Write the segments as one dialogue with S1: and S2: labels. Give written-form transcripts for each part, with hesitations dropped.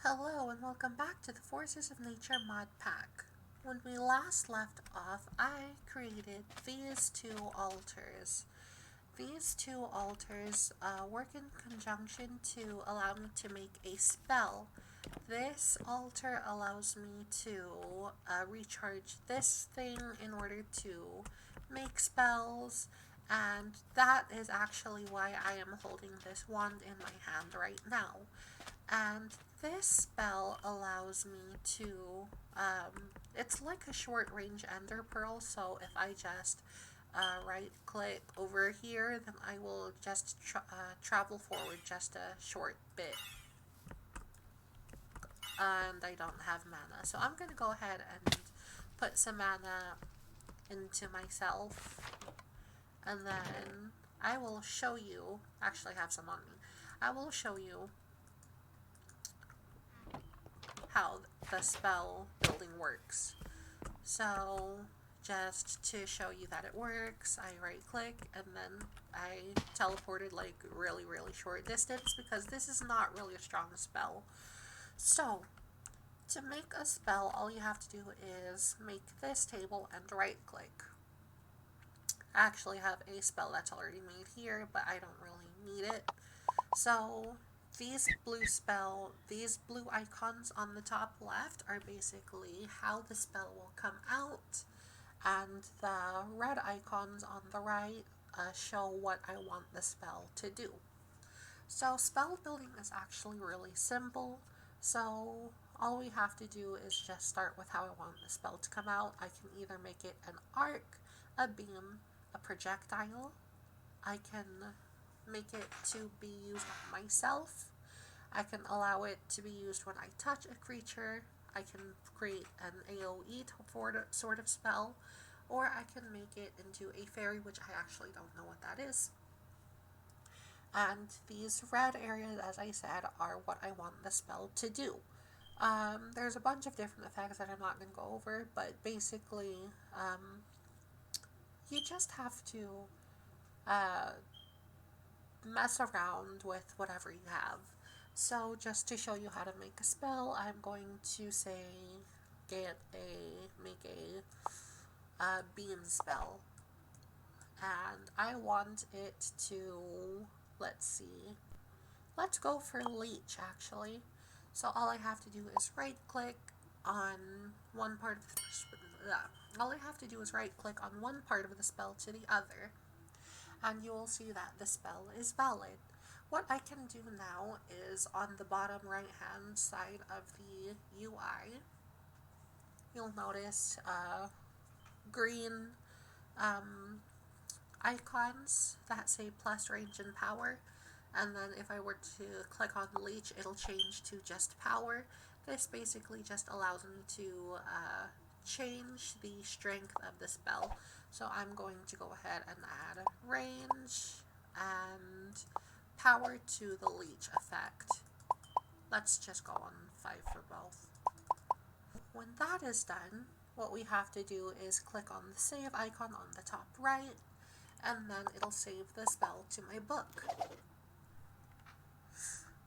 S1: Hello and welcome back to the Forces of Nature mod pack. When we last left off, I created these two altars. These two altars work in conjunction to allow me to make a spell. This altar allows me to recharge this thing in order to make spells, and that is actually why I am holding this wand in my hand right now. And this spell allows me to, it's like a short range ender pearl, so if I just right click over here, then I will just travel forward just a short bit. And I don't have mana, so I'm going to go ahead and put some mana into myself, and then I will show you, actually I have some on me, I will show you how the spell building works. So just to show you that it works, I right click and then I teleported like really short distance because this is not really a strong spell. So to make a spell, all you have to do is make this table and right click. I actually have a spell that's already made here, but I don't really need it. So these blue icons on the top left are basically how the spell will come out, and the red icons on the right show what I want the spell to do. So spell building is actually really simple. So all we have to do is just start with how I want the spell to come out. I can either make it an arc, a beam, a projectile. I can make it to be used on myself. I can allow it to be used when I touch a creature. I can create an AoE sort of spell, or I can make it into a fairy, which I actually don't know what that is. And these red areas, as I said, are what I want the spell to do. There's a bunch of different effects that I'm not going to go over, but basically, you just have to mess around with whatever you have. So just to show you how to make a spell, I'm going to say make a beam spell, and I want it to, let's go for leech actually. So all I have to do is right click on one part of the spell to the other, and you will see that the spell is valid. What I can do now is on the bottom right hand side of the UI, you'll notice green icons that say plus range and power, and then if I were to click on leech, it'll change to just power. This basically just allows me to change the strength of the spell. So I'm going to go ahead and add range and power to the leech effect. Let's just go on 5 for both. When that is done, what we have to do is click on the save icon on the top right, and then it'll save the spell to my book.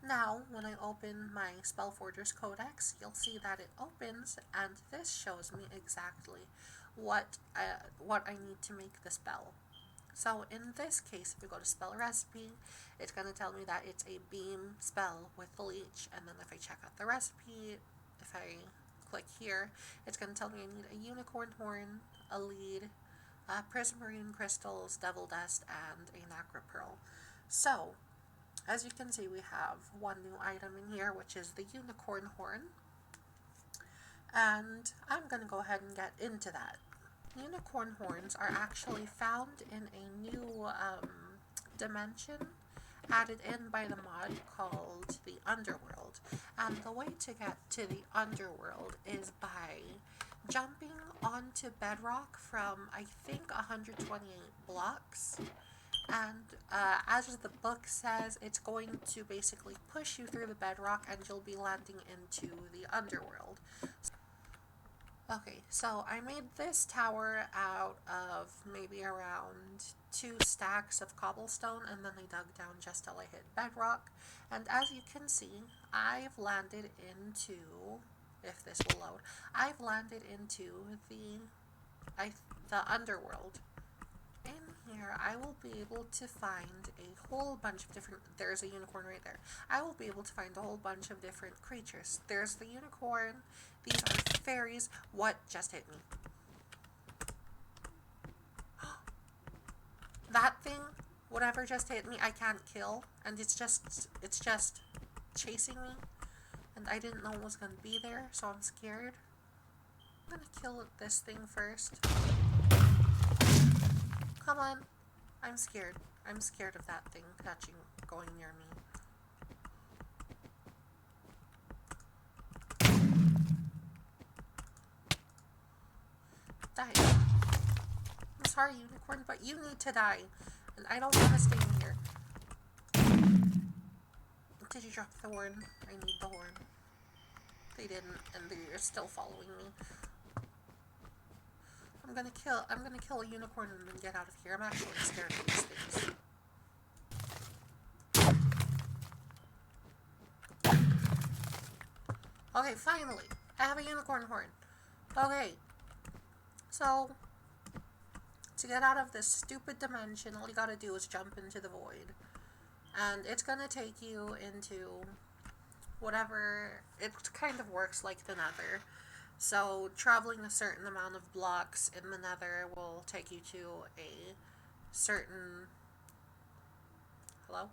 S1: Now, when I open my Spellforger's Codex, you'll see that it opens, and this shows me exactly what I need to make the spell. So in this case, if we go to spell recipe, it's going to tell me that it's a beam spell with the leech, and then if I check out the recipe, if I click here, it's going to tell me I need a unicorn horn, a lead, prismarine crystals, devil dust, and a nacre pearl. So as you can see, we have one new item in here, which is the unicorn horn, and I'm going to go ahead and get into that. Unicorn horns are actually found in a new dimension added in by the mod called the Underworld, and the way to get to the Underworld is by jumping onto bedrock from, I think, 128 blocks. And as the book says, it's going to basically push you through the bedrock and you'll be landing into the Underworld. Okay, so I made this tower out of maybe around 2 stacks of cobblestone, and then I dug down just till I hit bedrock. And as you can see, I've landed into, if this will load, I've landed into I, the Underworld. In here, I will be able to find a whole bunch of different, there's a unicorn right there. I will be able to find a whole bunch of different creatures. There's the unicorn, these are fairies. What just hit me? That thing, whatever just hit me, I can't kill, and it's just chasing me, and I didn't know it was gonna be there, so I'm scared. I'm gonna kill this thing first. Come on. I'm scared. I'm scared of that thing going near me. Die. I'm sorry, unicorn, but you need to die. And I don't want to stay in here. Did you drop the horn? I need the horn. They didn't, and they're still following me. I'm gonna kill a unicorn and then get out of here. I'm actually scared of these things. Okay, finally. I have a unicorn horn. Okay. So, to get out of this stupid dimension, all you gotta do is jump into the void. And it's gonna take you into whatever, it kind of works like the nether. So, traveling a certain amount of blocks in the nether will take you to a certain... Hello?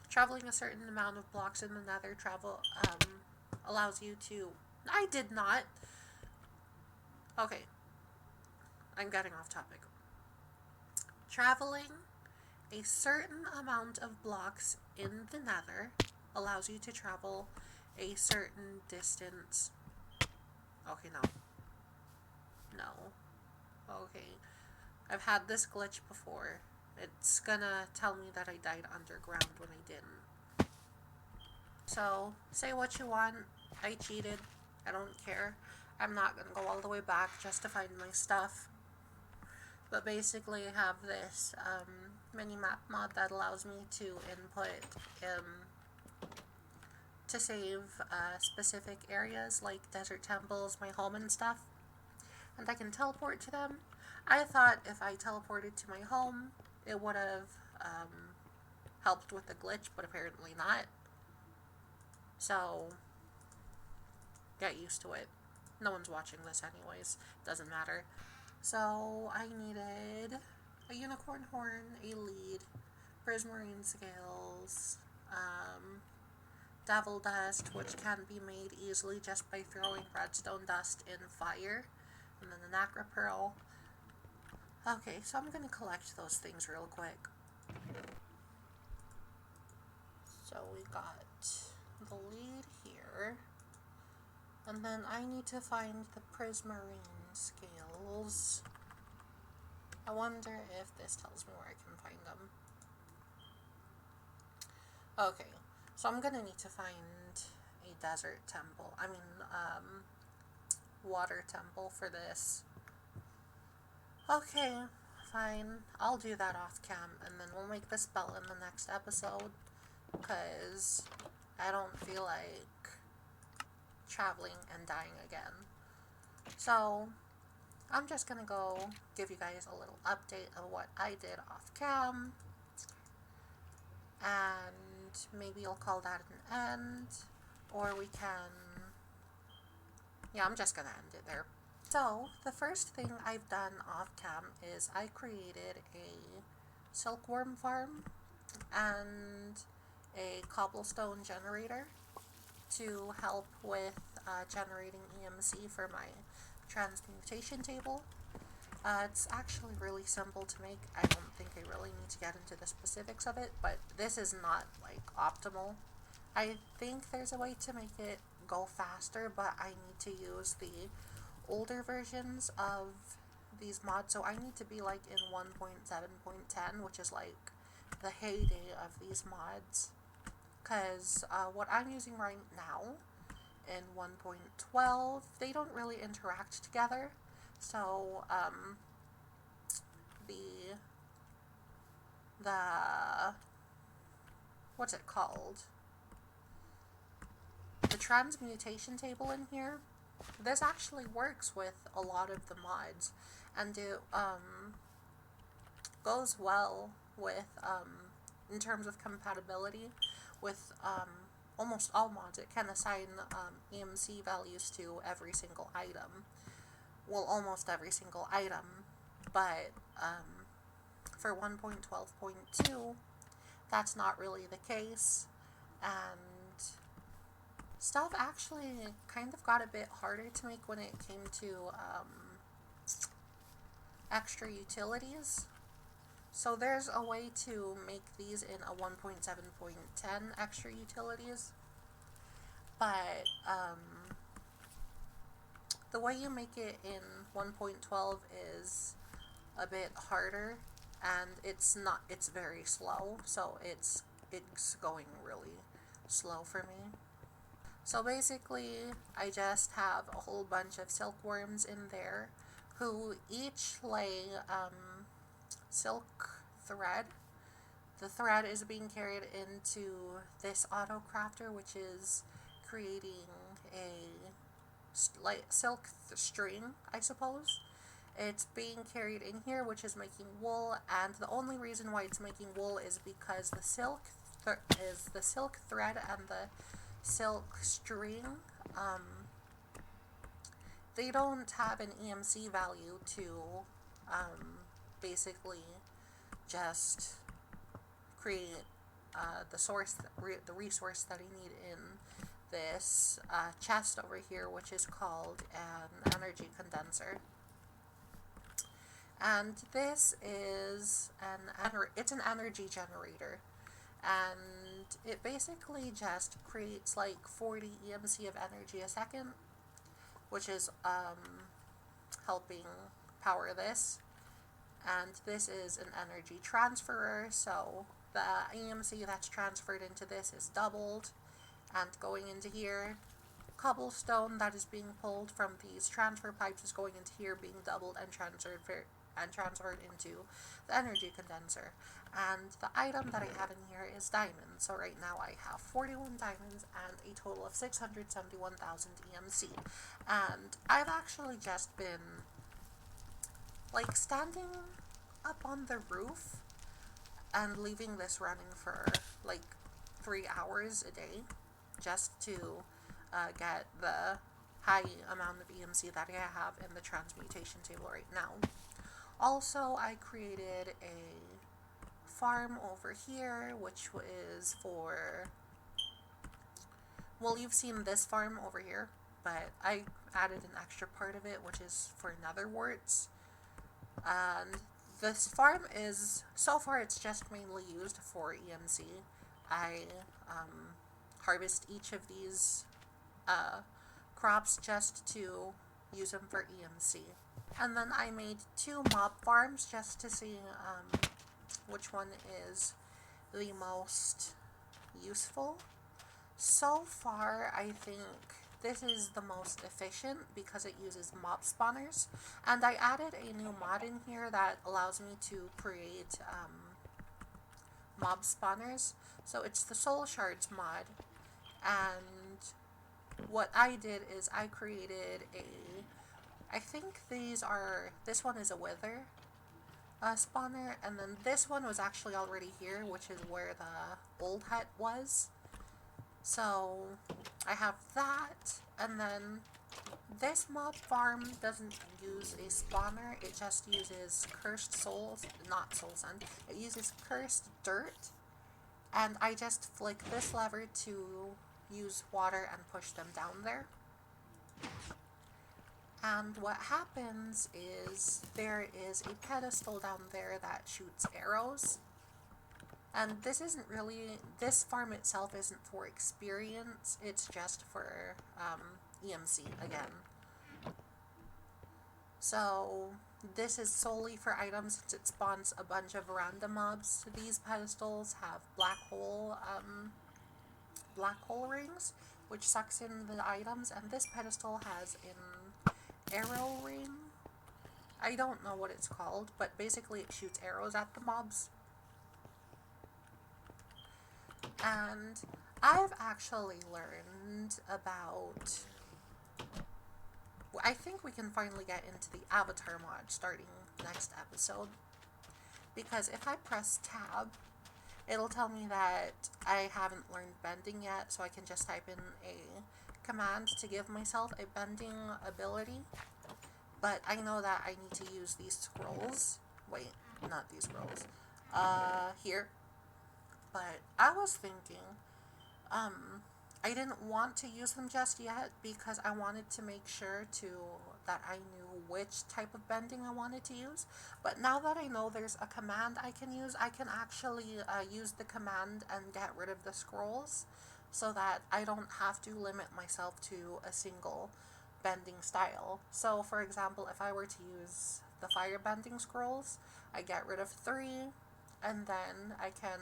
S1: Traveling a certain amount of blocks in the nether allows you to... I did not! Okay. I'm getting off topic. Traveling a certain amount of blocks in the nether allows you to travel a certain distance. Okay, no. No. Okay. I've had this glitch before. It's gonna tell me that I died underground when I didn't. So, say what you want. I cheated. I don't care. I'm not gonna go all the way back just to find my stuff. But basically I have this mini-map mod that allows me to input to save specific areas like desert temples, my home and stuff. And I can teleport to them. I thought if I teleported to my home, it would have helped with the glitch, but apparently not. So, get used to it. No one's watching this anyways. Doesn't matter. So, I needed a unicorn horn, a lead, prismarine scales, devil dust, which can be made easily just by throwing redstone dust in fire, and then the nacre pearl. Okay, so I'm gonna collect those things real quick. So we got the lead here, and then I need to find the prismarine scales. I wonder if this tells me where I can find them. Okay, so I'm gonna need to find a desert temple. Water temple for this. Okay, fine. I'll do that off cam, and then we'll make the spell in the next episode, because I don't feel like traveling and dying again. So, I'm just gonna go give you guys a little update of what I did off cam, and maybe I'll call that an end, or we can... Yeah, I'm just gonna end it there. So, the first thing I've done off cam is I created a silkworm farm and a cobblestone generator to help with generating EMC for my transmutation table. It's actually really simple to make. I don't think I really need to get into the specifics of it, but this is not like optimal. I think there's a way to make it go faster, but I need to use the older versions of these mods, so I need to be like in 1.7.10, which is like the heyday of these mods, because what I'm using right now in 1.12, they don't really interact together. So the the what's it called? The transmutation table in here, this actually works with a lot of the mods, and it goes well with in terms of compatibility with almost all mods. It can assign EMC values to every single item. Well, almost every single item, but for 1.12.2, that's not really the case, and stuff actually kind of got a bit harder to make when it came to extra utilities. So there's a way to make these in a 1.7.10 extra utilities, but the way you make it in 1.12 is a bit harder, and it's very slow, so it's going really slow for me. So basically, I just have a whole bunch of silkworms in there who each lay silk thread. The thread is being carried into this auto crafter, which is creating a silk string, I suppose. It's being carried in here, which is making wool, and the only reason why it's making wool is because the silk thread and the silk string, they don't have an EMC value to basically just create the resource that I need in this chest over here, which is called an energy condenser. And this is it's an energy generator, and it basically just creates like 40 EMC of energy a second, which is helping power this. And this is an energy transferer, so the EMC that's transferred into this is doubled and going into here. Cobblestone that is being pulled from these transfer pipes is going into here, being doubled and transferred into the energy condenser. And the item that I have in here is diamonds. So right now I have 41 diamonds and a total of 671,000 EMC. And I've actually just been like standing up on the roof and leaving this running for like 3 hours a day just to get the high amount of EMC that I have in the transmutation table right now. Also, I created a farm over here, which is for, well, you've seen this farm over here, but I added an extra part of it, which is for nether warts. And this farm is, so far it's just mainly used for EMC. I harvest each of these crops just to use them for EMC. And then I made 2 mob farms just to see which one is the most useful. So far, I think this is the most efficient because it uses mob spawners. And I added a new mod in here that allows me to create mob spawners. So it's the Soul Shards mod. And what I did is I created I think this one is a wither spawner, and then this one was actually already here, which is where the old hut was. So I have that, and then this mob farm doesn't use a spawner, it just uses cursed souls, not soul sand, it uses cursed dirt, and I just flick this lever to use water and push them down there. And what happens is there is a pedestal down there that shoots arrows. And this farm itself isn't for experience, it's just for EMC again. So this is solely for items since it spawns a bunch of random mobs. These pedestals have black hole rings, which sucks in the items, and this pedestal has an arrow ring. I don't know what it's called, but basically it shoots arrows at the mobs. And I've actually learned about... I think we can finally get into the avatar mod starting next episode. Because if I press tab, it'll tell me that I haven't learned bending yet, so I can just type in a command to give myself a bending ability. But I know that I need to use these scrolls. Wait, not these scrolls. Here. But I was thinking, I didn't want to use them just yet because I wanted to make sure that I knew which type of bending I wanted to use. But now that I know there's a command I can use, I can actually use the command and get rid of the scrolls so that I don't have to limit myself to a single bending style. So for example, if I were to use the fire bending scrolls, I get rid of 3 and then I can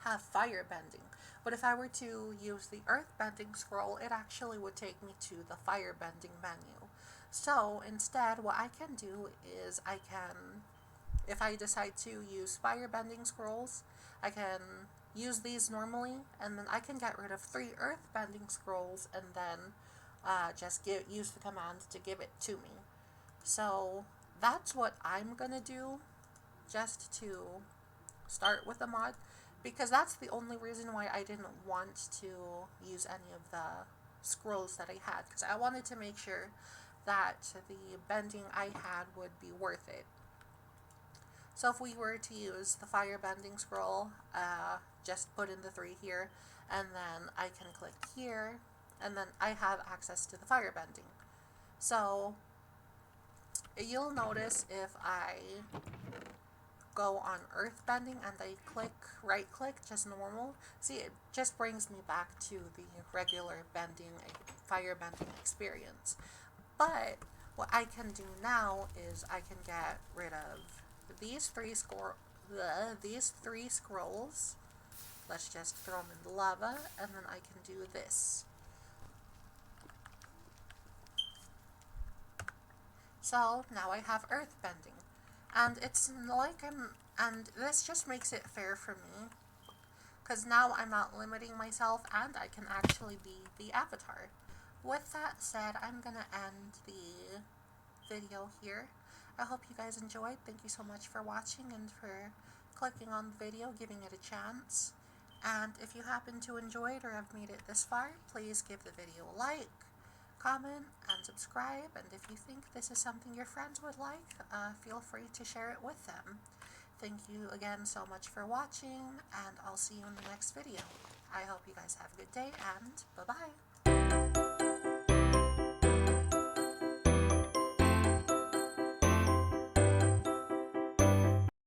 S1: have fire bending. But if I were to use the earth bending scroll, it actually would take me to the fire bending menu. So instead, what I can do is if I decide to use fire bending scrolls, I can use these normally, and then I can get rid of 3 earth bending scrolls and then just use the command to give it to me. So that's what I'm gonna do just to start with the mod, because that's the only reason why I didn't want to use any of the scrolls that I had, because I wanted to make sure that the bending I had would be worth it. So if we were to use the fire bending scroll, just put in the 3 here, and then I can click here, and then I have access to the fire bending. So you'll notice if I go on earth bending and I right click just normal, see, it just brings me back to the regular fire bending experience. But what I can do now is I can get rid of these 3 scrolls. Let's just throw them in the lava, and then I can do this. So now I have earth bending. And it's like and this just makes it fair for me, because now I'm not limiting myself and I can actually be the avatar. With that said, I'm gonna end the video here. I hope you guys enjoyed. Thank you so much for watching and for clicking on the video, giving it a chance. And if you happen to enjoy it or have made it this far, please give the video a like, comment, and subscribe. And if you think this is something your friends would like, feel free to share it with them. Thank you again so much for watching, and I'll see you in the next video. I hope you guys have a good day, and bye-bye.